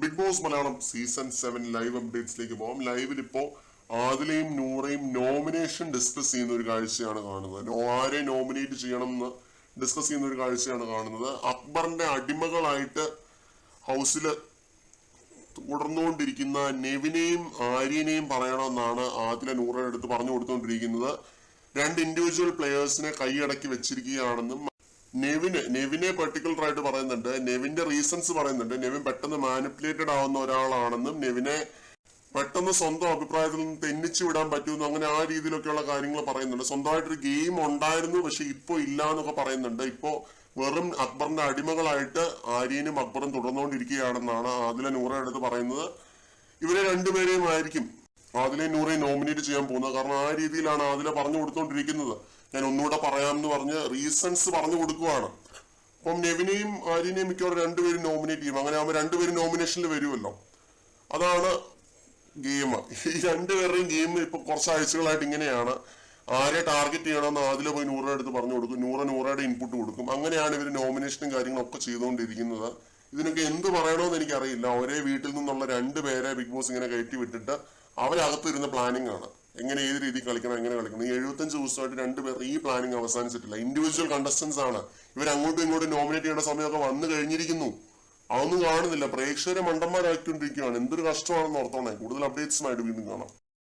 Big Boss Malayalam season 7 live അപ്ഡേറ്റ്സിലേക്ക് പോകാം. ലൈവിൽ ഇപ്പോ ആദിലയും നൂറയും നോമിനേഷൻ ഡിസ്കസ് ചെയ്യുന്ന ഒരു കാഴ്ചയാണ് കാണുന്നത്. ആരെ നോമിനേറ്റ് ചെയ്യണം എന്ന് ഡിസ്കസ് ചെയ്യുന്ന ഒരു കാഴ്ചയാണ് കാണുന്നത്. അക്ബറിന്റെ അടിമകളായിട്ട് ഹൗസില് തുടർന്നുകൊണ്ടിരിക്കുന്ന നെവിനെയും ആര്യനെയും പറയണമെന്നാണ് ആദില നൂറയുടെ അടുത്ത് പറഞ്ഞു കൊടുത്തുകൊണ്ടിരിക്കുന്നത്. രണ്ട് ഇൻഡിവിജ്വൽ പ്ലെയേഴ്സിനെ കൈയടക്കി വെച്ചിരിക്കുകയാണെന്നും നെവിനെ പെർട്ടിക്കുലർ ആയിട്ട് പറയുന്നുണ്ട്. നെവിന്റെ റീസൺസ് പറയുന്നുണ്ട്. നെവിൻ പെട്ടെന്ന് മാനിപ്പുലേറ്റഡ് ആവുന്ന ഒരാളാണെന്നും നെവിനെ പെട്ടെന്ന് സ്വന്തം അഭിപ്രായത്തിൽ നിന്ന് തെന്നിച്ചു വിടാൻ പറ്റുമെന്നും അങ്ങനെ ആ രീതിയിലൊക്കെയുള്ള കാര്യങ്ങൾ പറയുന്നുണ്ട്. സ്വന്തമായിട്ടൊരു ഗെയിം ഉണ്ടായിരുന്നു, പക്ഷെ ഇപ്പോ ഇല്ല എന്നൊക്കെ പറയുന്നുണ്ട്. ഇപ്പോ വെറും അക്ബറിന്റെ അടിമകളായിട്ട് ആര്യനും അക്ബറും തുടർന്നുകൊണ്ടിരിക്കുകയാണെന്നാണ് ആദില നൂറയുടെ അടുത്ത് പറയുന്നത്. ഇവരെ രണ്ടുപേരെയും ആയിരിക്കും ആദിലയും നൂറയും നോമിനേറ്റ് ചെയ്യാൻ പോകുന്നത്. കാരണം ആ രീതിയിലാണ് ആദില പറഞ്ഞു കൊടുത്തോണ്ടിരിക്കുന്നത്. ഞാൻ ഒന്നുകൂടെ പറയാമെന്ന് പറഞ്ഞ് റീസൺസ് പറഞ്ഞു കൊടുക്കുവാണ്. അപ്പം നെവിനെയും ആര്യനെയും മിക്കവാറും രണ്ടുപേരും നോമിനേറ്റ് ചെയ്യും. അങ്ങനെ ആകുമ്പോൾ രണ്ടുപേരും നോമിനേഷനിൽ വരുമല്ലോ. അതാണ് ഗെയിം. ഈ രണ്ടുപേരുടെയും ഗെയിം ഇപ്പൊ കുറച്ചാഴ്ചകളായിട്ട് ഇങ്ങനെയാണ്. ആരെ ടാർഗറ്റ് ചെയ്യണമെന്ന് ആദില പോയി നൂറയുടെ അടുത്ത് പറഞ്ഞു കൊടുക്കും. നൂറയുടെ ഇൻപുട്ട് കൊടുക്കും. അങ്ങനെയാണ് ഇവർ നോമിനേഷനും കാര്യങ്ങളൊക്കെ ചെയ്തുകൊണ്ടിരിക്കുന്നത്. ഇതിനൊക്കെ എന്ത് പറയണമെന്ന് എനിക്കറിയില്ല. ഒരേ വീട്ടിൽ നിന്നുള്ള രണ്ടുപേരെ ബിഗ് ബോസ് ഇങ്ങനെ കയറ്റി വിട്ടിട്ട് അവരകത്തിരുന്ന പ്ലാനിങ് ആണ്. എങ്ങനെ ഏത് രീതി കളിക്കണം, എങ്ങനെ കളിക്കണം. ഈ 75 ദിവസമായിട്ട് രണ്ടുപേർ ഈ പ്ലാനിങ് അവസാനിച്ചിട്ടില്ല. ഇൻഡിവിജ്വൽ കണ്ടസ്റ്റൻസ് ആണ്. ഇവർ അങ്ങോട്ടും ഇങ്ങോട്ടും നോമിനേറ്റ് ചെയ്യേണ്ട സമയമൊക്കെ വന്നു കഴിഞ്ഞിരിക്കുന്നു. അതൊന്നും കാണുന്നില്ല. പ്രേക്ഷകരെ മണ്ടന്മാരാക്കിക്കൊണ്ടിരിക്കുകയാണ്. എന്തൊരു കഷ്ടമാണെന്ന് ഓർത്തോണേ. കൂടുതൽ അപ്ഡേറ്റ്സുമായിട്ട് വീണ്ടും കാണാം.